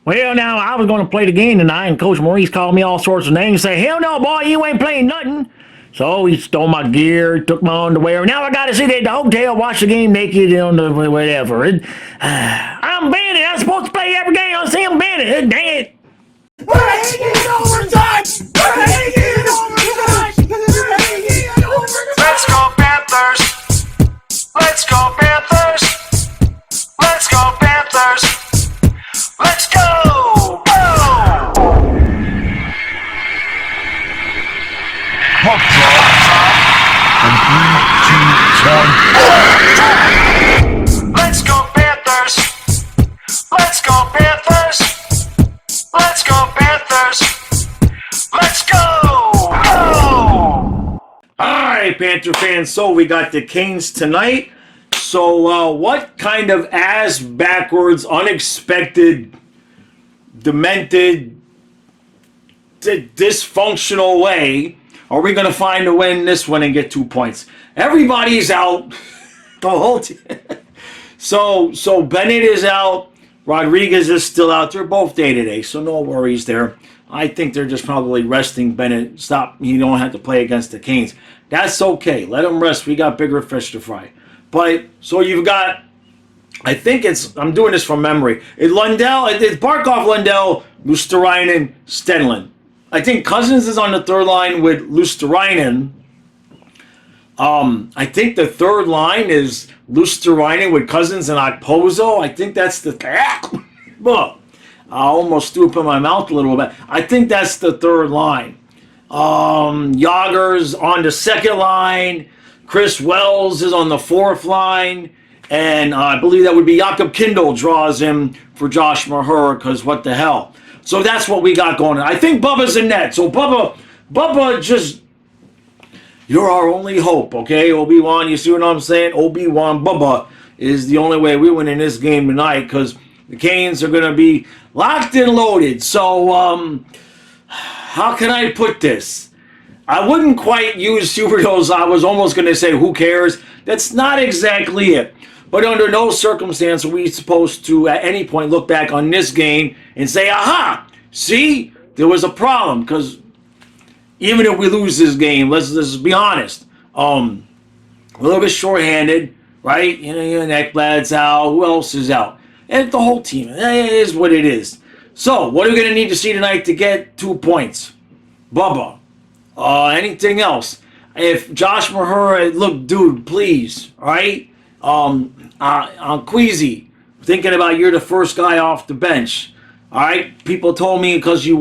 Well, now, I was going to play the game tonight, and Coach Maurice called me all sorts of names. Say, hell no, boy, you ain't playing nothing. So he stole my gear, took my underwear. Now I got to sit at the hotel, watch the game naked on the whatever. I'm Bandit. I'm supposed to play every game. I'm Sam Bandit. Dang it. We're hanging overtime! We're hanging overtime! We're hanging overtime! Let's go Panthers! Let's go Panthers! Let's go Panthers! Let's go! Go! Puck drop. And 3, 2, 1. Let's go Panthers! Let's go Panthers! Let's go Panthers! Let's go! Go! Alright, Panther fans, so we got the Canes tonight. So, what kind of ass backwards, unexpected, demented, dysfunctional way are we going to find to win this one and get 2 points? Everybody's out. The whole team. So Bennett is out. Rodriguez is still out. They're both day-to-day, so no worries there. I think they're just probably resting Bennett. Stop. You don't have to play against the Canes. That's okay. Let them rest. We got bigger fish to fry. But, so you've got, I think it's, I'm doing this from memory. It's Lundell, it's Barkov, Lundell, Luosterainen, Stenlund. I think Cousins is on the third line with Luosterainen. I think the third line is Luosterainen with Cousins and Okposo. I think that's the... I almost threw up in my mouth a little bit. I think that's the third line. Yager's on the second line. Chris Wells is on the fourth line. And I believe that would be Jakob Kindle draws him for Josh Mahura, because what the hell. So that's what we got going on. I think Bubba's in net. So Bubba just... You're our only hope, okay? Obi-Wan, you see what I'm saying? Obi-Wan Bubba is the only way we win in this game tonight, because the Canes are going to be locked and loaded. So, how can I put this? I wouldn't quite use Huberdeau's, I was almost going to say, who cares? That's not exactly it. But under no circumstance are we supposed to, at any point, look back on this game and say, aha, see, there was a problem. Because even if we lose this game, let's be honest, a little bit shorthanded, right? You know, Ekblad's out. Who else is out? And the whole team. It is what it is. So, what are we going to need to see tonight to get 2 points? Bubba. Anything else? If Josh Mahura, look, dude, please, all right? Queasy, thinking about you're the first guy off the bench, all right? People told me because he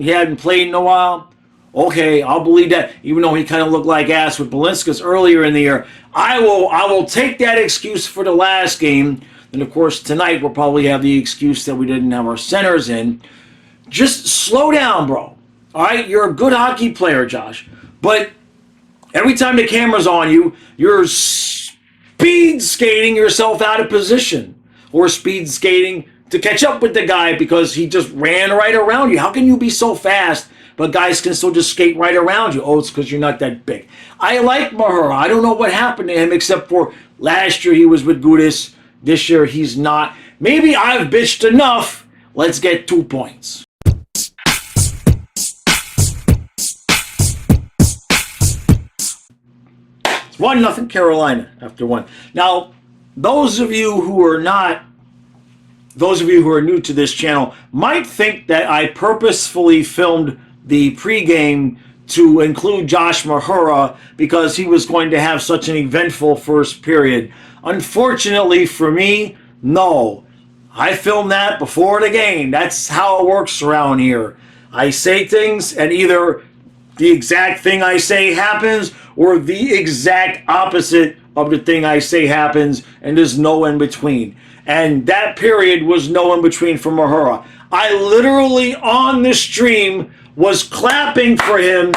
hadn't played in a while. Okay, I'll believe that, even though he kind of looked like ass with Belinskas earlier in the year. I will take that excuse for the last game. And, of course, tonight we'll probably have the excuse that we didn't have our centers in. Just slow down, bro. All right? You're a good hockey player, Josh. But every time the camera's on you, you're speed skating yourself out of position. Or speed skating to catch up with the guy because he just ran right around you. How can you be so fast, but guys can still just skate right around you? Oh, it's because you're not that big. I like Mahura. I don't know what happened to him except for last year he was with Gudis. This year he's not. Maybe I've bitched enough. Let's get 2 points. It's 1-0 Carolina after one. Now, those of you who are new to this channel might think that I purposefully filmed the pregame to include Josh Mahura because he was going to have such an eventful first period. Unfortunately for me, no. I filmed that before the game. That's how it works around here. I say things and either the exact thing I say happens or the exact opposite of the thing I say happens, and there's no in between. And that period was no in between for Mahura. I literally on the stream was clapping for him,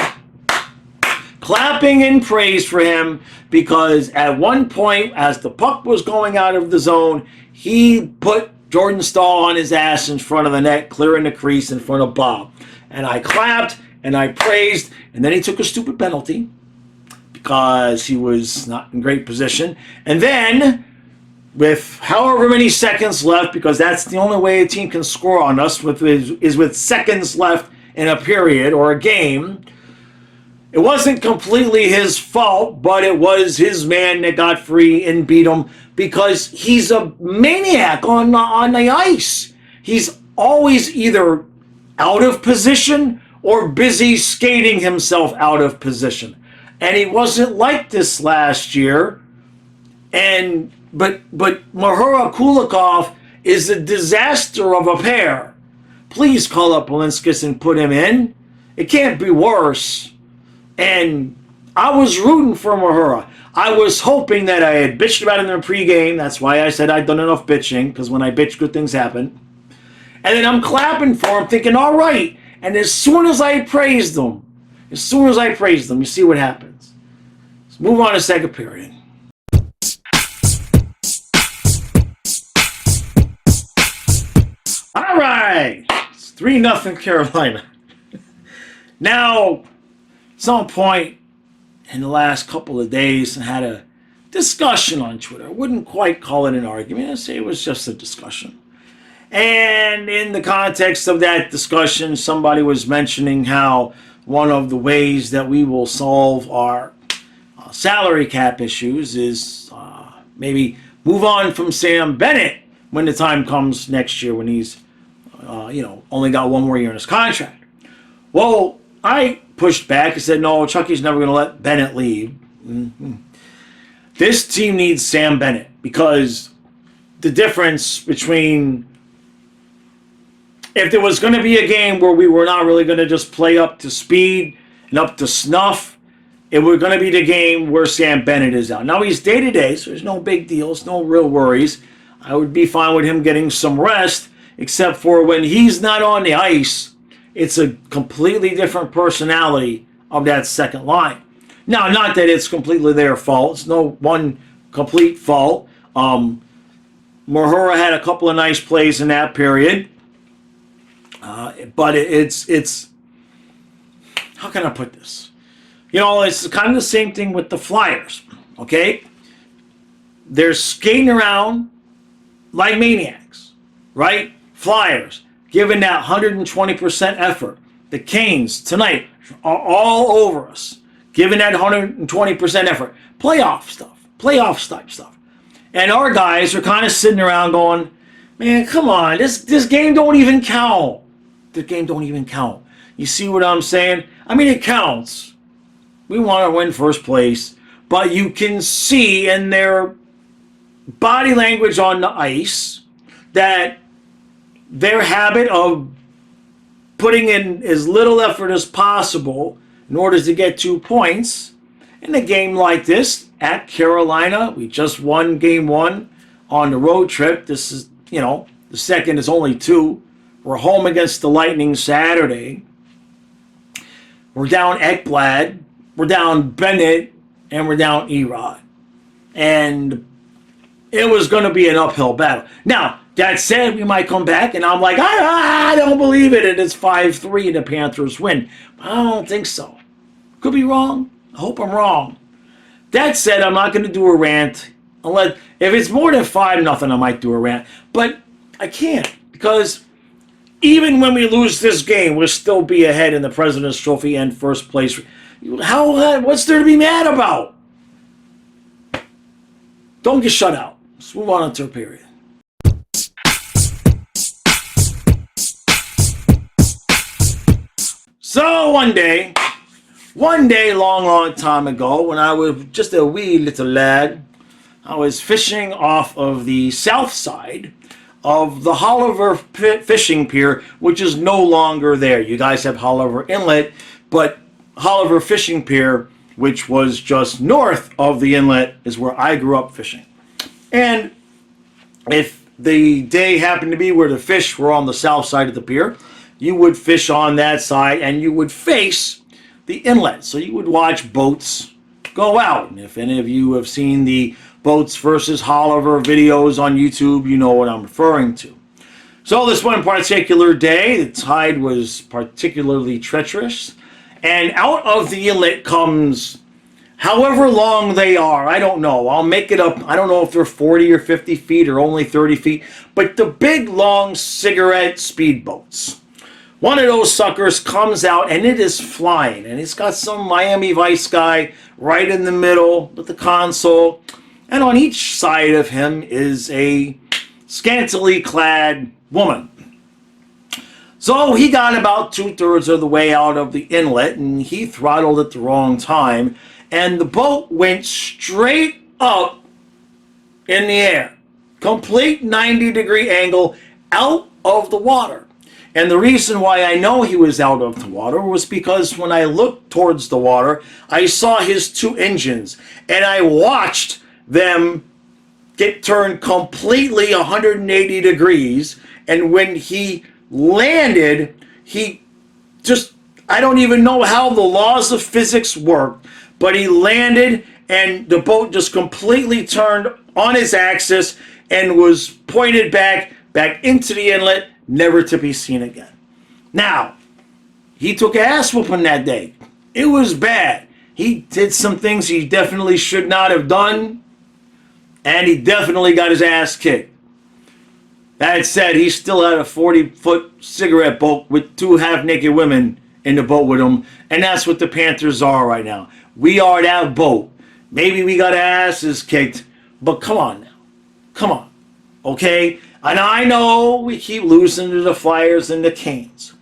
clapping in praise for him, because at one point, as the puck was going out of the zone, he put Jordan Stahl on his ass in front of the net, clearing the crease in front of Bob. And I clapped and I praised, and then he took a stupid penalty because he was not in great position. And then with however many seconds left, because that's the only way a team can score on us, is with seconds left in a period or a game. It wasn't completely his fault, but it was his man that got free and beat him, because he's a maniac on the ice. He's always either out of position or busy skating himself out of position. And he wasn't like this last year. But Mahura Kulikov is a disaster of a pair. Please call up Polinskis and put him in. It can't be worse. And I was rooting for Mahura. I was hoping that I had bitched about him in the pregame. That's why I said I'd done enough bitching, because when I bitch, good things happen. And then I'm clapping for him, thinking, all right. And as soon as I praised him, you see what happens. Let's move on to second period. All right. It's 3-0 Carolina. Now, at some point in the last couple of days, I had a discussion on Twitter. I wouldn't quite call it an argument. I'd say it was just a discussion. And in the context of that discussion, somebody was mentioning how one of the ways that we will solve our salary cap issues is maybe move on from Sam Bennett when the time comes next year, when he's only got one more year in his contract. Well, I pushed back and said, no, Chucky's never going to let Bennett leave. Mm-hmm. This team needs Sam Bennett, because the difference between, if there was going to be a game where we were not really going to just play up to speed and up to snuff, it was going to be the game where Sam Bennett is out. Now, he's day-to-day, so there's no big deals, no real worries. I would be fine with him getting some rest, except for when he's not on the ice, it's a completely different personality of that second line. Now, not that it's completely their fault. It's no one complete fault. Mahura had a couple of nice plays in that period. But it's how can I put this? It's kind of the same thing with the Flyers, okay? They're skating around like maniacs, right? Flyers, giving that 120% effort. The Canes, tonight, are all over us, giving that 120% effort. Playoff type stuff. And our guys are kind of sitting around going, man, come on, this game don't even count. The game don't even count. You see what I'm saying? I mean, it counts. We want to win first place, but you can see in their body language on the ice that their habit of putting in as little effort as possible in order to get 2 points in a game like this at Carolina. We just won game 1 on the road trip. This is, the second is only 2. We're home against the Lightning Saturday. We're down Ekblad, we're down Bennett, and we're down Erod. And it was going to be an uphill battle. Now, that said, we might come back, and I'm like, I don't believe it, and it's 5-3 and the Panthers win. But I don't think so. Could be wrong. I hope I'm wrong. That said, I'm not going to do a rant. Unless, if it's more than 5-0, I might do a rant. But I can't, because even when we lose this game, we'll still be ahead in the President's Trophy and first place. What's there to be mad about? Don't get shut out. Let's move on to a period. So one day, long time ago, when I was just a wee little lad, I was fishing off of the south side of the Holliver Fishing Pier, which is no longer there. You guys have Holliver Inlet, but Holliver Fishing Pier, which was just north of the inlet, is where I grew up fishing. And if the day happened to be where the fish were on the south side of the pier, you would fish on that side and you would face the inlet. So you would watch boats go out. And if any of you have seen the Boats versus Holliver videos on YouTube, you know what I'm referring to. So this one particular day, the tide was particularly treacherous. And out of the inlet comes however long they are. I don't know. I'll make it up. I don't know if they're 40 or 50 feet or only 30 feet. But the big, long cigarette speedboats. One of those suckers comes out and it is flying. And it's got some Miami Vice guy right in the middle with the console. And on each side of him is a scantily clad woman. So he got about 2/3 of the way out of the inlet and he throttled at the wrong time. And the boat went straight up in the air. Complete 90-degree angle out of the water. And the reason why I know he was out of the water was because when I looked towards the water, I saw his two engines. And I watched them get turned completely 180 degrees. And when he landed, he just, I don't even know how the laws of physics work, but he landed and the boat just completely turned on its axis and was pointed back into the inlet, never to be seen again. Now, he took a ass whooping that day. It was bad. He did some things he definitely should not have done, and he definitely got his ass kicked. That said, he still had a 40-foot cigarette boat with two half-naked women in the boat with him, and that's what the Panthers are right now. We are that boat. Maybe we got our asses kicked, but come on now. Come on. Okay? And I know we keep losing to the Flyers and the Canes.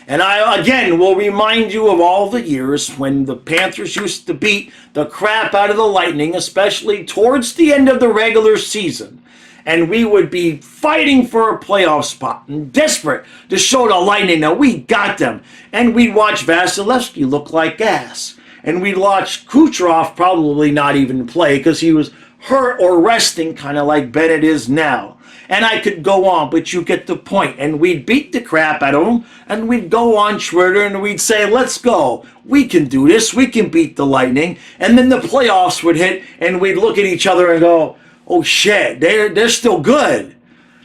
And I, again, will remind you of all the years when the Panthers used to beat the crap out of the Lightning, especially towards the end of the regular season. And we would be fighting for a playoff spot and desperate to show the Lightning that we got them. And we'd watch Vasilevsky look like gas. And we'd watch Kucherov probably not even play because he was hurt or resting, kind of like Bennett is now. And I could go on, but you get the point. And we'd beat the crap out of them, and we'd go on Twitter and we'd say, let's go. We can do this. We can beat the Lightning. And then the playoffs would hit, and we'd look at each other and go, oh shit, they're still good.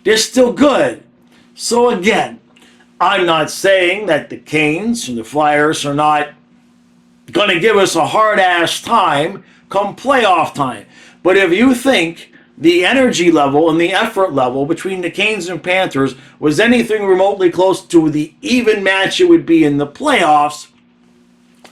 They're still good. So again, I'm not saying that the Canes and the Flyers are not going to give us a hard-ass time come playoff time. But if you think the energy level and the effort level between the Canes and Panthers was anything remotely close to the even match it would be in the playoffs,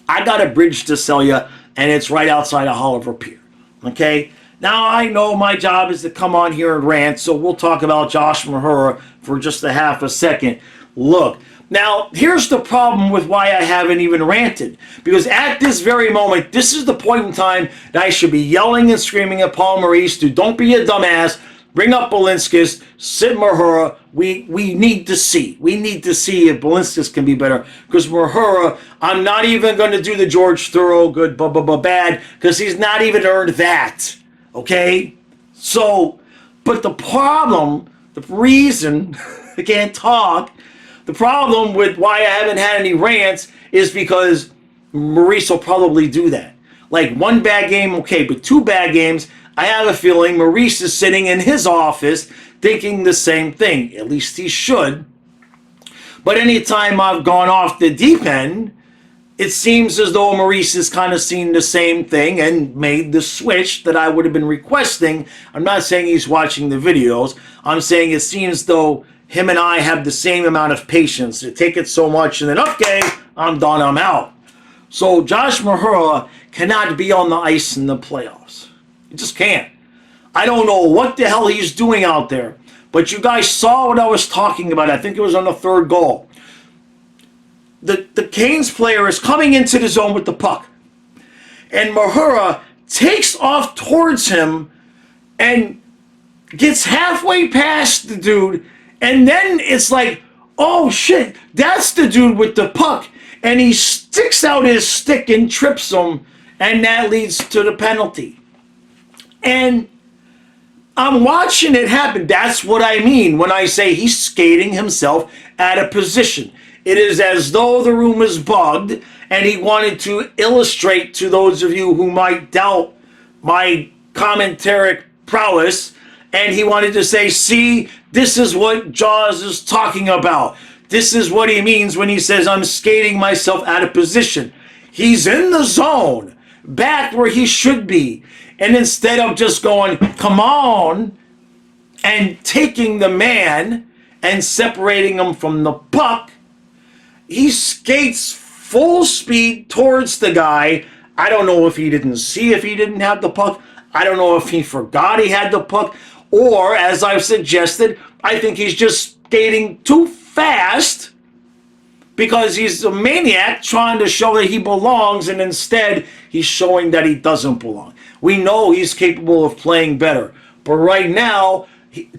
I got a bridge to sell you, and it's right outside of Oliver Pier. Okay? Now, I know my job is to come on here and rant, so we'll talk about Josh Mahura for just a half a second. Look, now, here's the problem with why I haven't even ranted. Because at this very moment, this is the point in time that I should be yelling and screaming at Paul Maurice to don't be a dumbass, bring up Balinskis, sit Mahura. We need to see. We need to see if Balinskis can be better. Because Mahura, I'm not even going to do the George Thorogood bad, because he's not even earned that. Okay? So, but the problem, the reason I can't talk, the problem with why I haven't had any rants is because Maurice will probably do that. Like one bad game, okay, but two bad games, I have a feeling Maurice is sitting in his office thinking the same thing. At least he should. But anytime I've gone off the deep end, it seems as though Maurice has kind of seen the same thing and made the switch that I would have been requesting. I'm not saying he's watching the videos. I'm saying it seems though him and I have the same amount of patience to take it so much and then, okay, I'm done, I'm out. So Josh Mahura cannot be on the ice in the playoffs. He just can't. I don't know what the hell he's doing out there. But you guys saw what I was talking about. I think it was on the third goal. The Canes player is coming into the zone with the puck. And Mahura takes off towards him and gets halfway past the dude. And then it's like, oh shit, that's the dude with the puck. And he sticks out his stick and trips him. And that leads to the penalty. And I'm watching it happen. That's what I mean when I say he's skating himself out of position. It is as though the room is bugged and he wanted to illustrate to those of you who might doubt my commentary prowess, and he wanted to say, see, this is what Jaws is talking about. This is what he means when he says I'm skating myself out of position. He's in the zone. back where he should be. And instead of just going, come on, and taking the man and separating him from the puck, he skates full speed towards the guy. I don't know if he didn't see if he didn't have the puck. I don't know if he forgot he had the puck. Or, as I've suggested, I think he's just skating too fast because he's a maniac trying to show that he belongs, and instead he's showing that he doesn't belong. We know he's capable of playing better. But right now,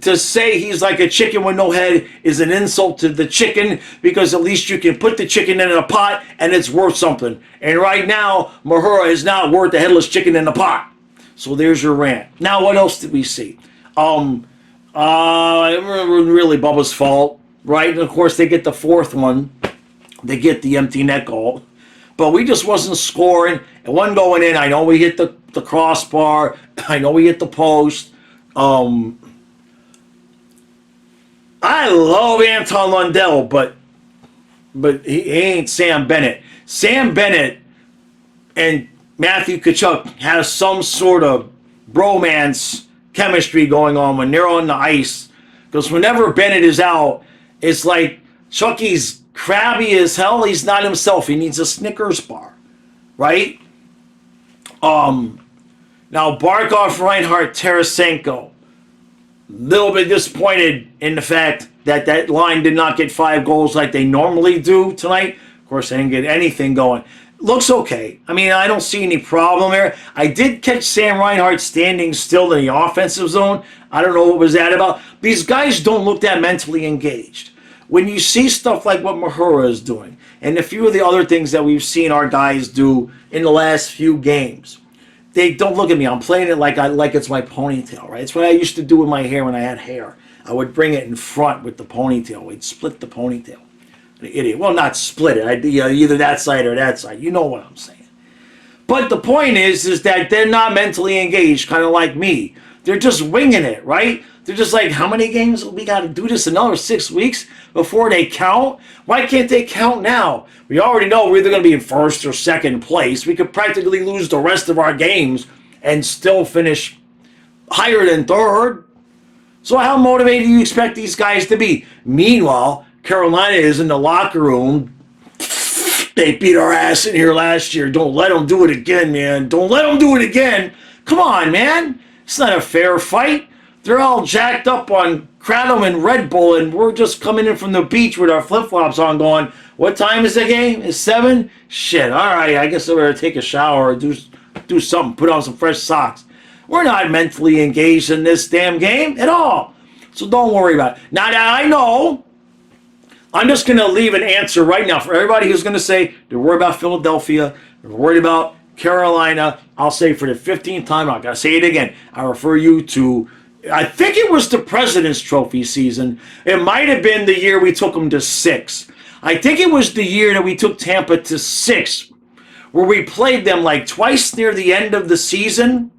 to say he's like a chicken with no head is an insult to the chicken, because at least you can put the chicken in a pot and it's worth something. And right now, Mahura is not worth the headless chicken in the pot. So there's your rant. Now, what else did we see? It was really Bubba's fault, right? And of course, they get the fourth one. They get the empty net goal. But we just wasn't scoring. And one going in, I know we hit the crossbar. I know we hit the post. I love Anton Lundell, but he ain't Sam Bennett. Sam Bennett and Matthew Tkachuk has some sort of bromance chemistry going on when they're on the ice. Because whenever Bennett is out, it's like Chucky's crabby as hell. He's not himself. He needs a Snickers bar, right? Now Barkov, Reinhart, Tarasenko. Little bit disappointed in the fact that that line did not get 5 goals like they normally do tonight. Of course, they didn't get anything going. Looks okay. I mean, I don't see any problem here. I did catch Sam Reinhart standing still in the offensive zone. I don't know what was that about. These guys don't look that mentally engaged. When you see stuff like what Mahura is doing, and a few of the other things that we've seen our guys do in the last few games, they don't look at me. I'm playing it like it's my ponytail, right? It's what I used to do with my hair when I had hair. I would bring it in front with the ponytail. We'd split the ponytail. An idiot. Well, not split it. I'd either that side or that side. You know what I'm saying. But the point is that they're not mentally engaged, kind of like me. They're just winging it, right? They're just like, how many games we got to do this another 6 weeks before they count? Why can't they count now? We already know we're either going to be in first or second place. We could practically lose the rest of our games and still finish higher than third. So how motivated do you expect these guys to be? Meanwhile, Carolina is in the locker room. They beat our ass in here last year. Don't let them do it again, man. Don't let them do it again. Come on, man. It's not a fair fight. They're all jacked up on Kratom and Red Bull, and we're just coming in from the beach with our flip-flops on going, what time is the game? It's 7? Shit, all right, I guess I better take a shower or do something, put on some fresh socks. We're not mentally engaged in this damn game at all. So don't worry about it. Now that I know, I'm just going to leave an answer right now for everybody who's going to say they're worried about Philadelphia, they're worried about Carolina. I'll say for the 15th time, I'm going to say it again. I refer you to, I think it was the President's Trophy season. It might have been the year we took them to 6. I think it was the year that we took Tampa to 6, where we played them like twice near the end of the season,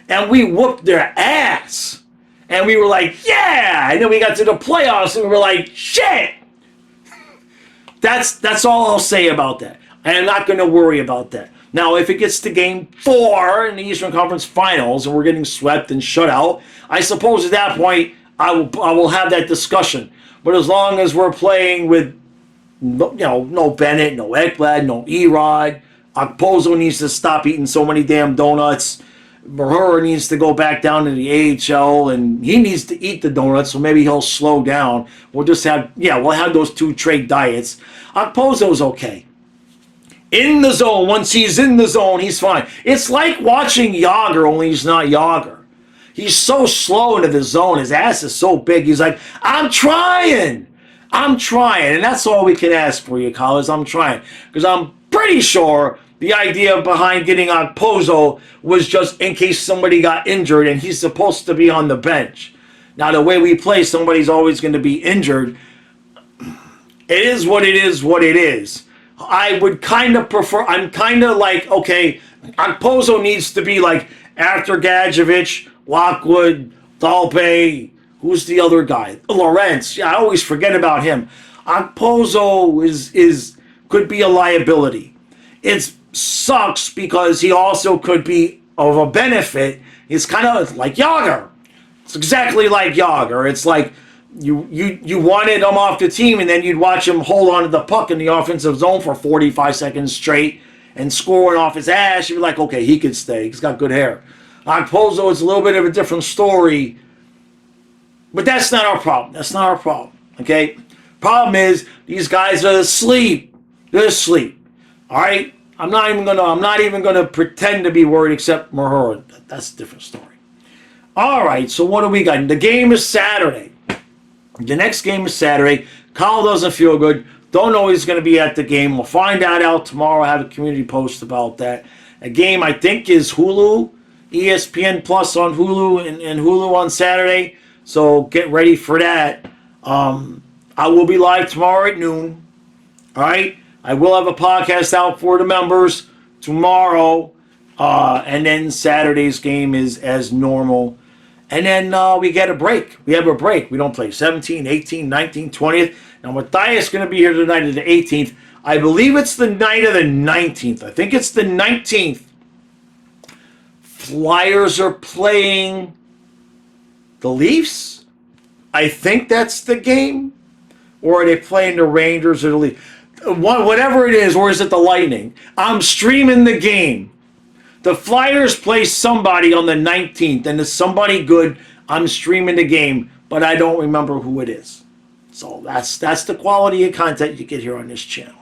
and we whooped their ass. And we were like, yeah! And then we got to the playoffs, and we were like, shit! That's all I'll say about that. I am not going to worry about that. Now, if it gets to Game 4 in the Eastern Conference Finals and we're getting swept and shut out, I suppose at that point I will have that discussion. But as long as we're playing with no Bennett, no Ekblad, no Erod, Okposo needs to stop eating so many damn donuts. Mahura needs to go back down to the AHL, and he needs to eat the donuts, so maybe he'll slow down. We'll just have, we'll have those 2 trade diets. Okposo's okay. In the zone, once he's in the zone, he's fine. It's like watching Yager, only he's not Yager. He's so slow into the zone. His ass is so big. He's like, I'm trying. And that's all we can ask for you, college. I'm trying. Because I'm pretty sure the idea behind getting Okposo was just in case somebody got injured and he's supposed to be on the bench. Now, the way we play, somebody's always going to be injured. It is what it is. I would kind of prefer, I'm kind of like, okay, Okposo needs to be like after Gadjevich, Lockwood, Dalpe, who's the other guy? Lawrence. I always forget about him. Okposo could be a liability. It's sucks because he also could be of a benefit. It's kind of like Yager. It's exactly like Yager. It's like you wanted him off the team, and then you'd watch him hold on to the puck in the offensive zone for 45 seconds straight and scoring off his ass. You'd be like, okay, he could stay. He's got good hair. Okposo is a little bit of a different story, but that's not our problem. That's not our problem. Okay? Problem is these guys are asleep. They're asleep. All right? I'm not even gonna pretend to be worried except Mahura. That's a different story. All right, so what do we got? The game is Saturday. The next game is Saturday. Kyle doesn't feel good. Don't know he's going to be at the game. We'll find out tomorrow. I have a community post about that. A game, I think, is Hulu, ESPN Plus on Hulu, and Hulu on Saturday. So get ready for that. I will be live tomorrow at noon. All right? I will have a podcast out for the members tomorrow. And then Saturday's game is as normal. And then we get a break. We have a break. We don't play 17, 18, 19, 20th. Now, Matthias is going to be here tonight of the 18th. I believe it's the night of the 19th. I think it's the 19th. Flyers are playing the Leafs. I think that's the game. Or are they playing the Rangers or the Leafs? Whatever it is, or is it the Lightning? I'm streaming the game. The Flyers play somebody on the 19th, and it's somebody good. I'm streaming the game, but I don't remember who it is. So that's the quality of content you get here on this channel.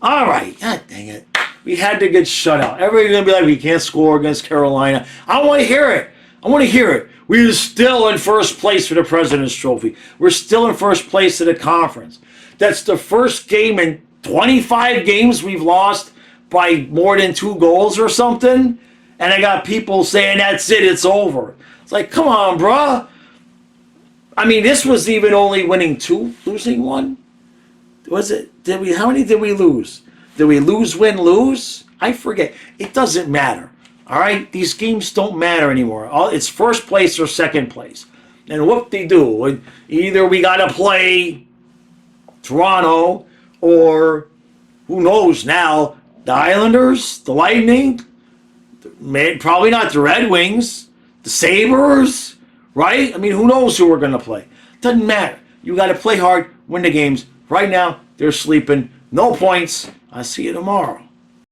All right, God dang it. We had to get shut out. Everybody's going to be like, we can't score against Carolina. I want to hear it. I want to hear it. We're still in first place for the President's Trophy. We're still in first place in the conference. That's the first game in 25 games we've lost by more than 2 goals or something. And I got people saying, that's it, it's over. It's like, come on, bruh. I mean, this was even only winning 2, losing 1. Was it? How many did we lose? Did we lose, win, lose? I forget. It doesn't matter. All right? These games don't matter anymore. It's first place or second place. And whoop-de-doo. Either we got to play Toronto or, who knows now, the Islanders, the Lightning, probably not the Red Wings, the Sabres, right? I mean, who knows who we're going to play? Doesn't matter. You got to play hard, win the games. Right now, they're sleeping. No points. I'll see you tomorrow.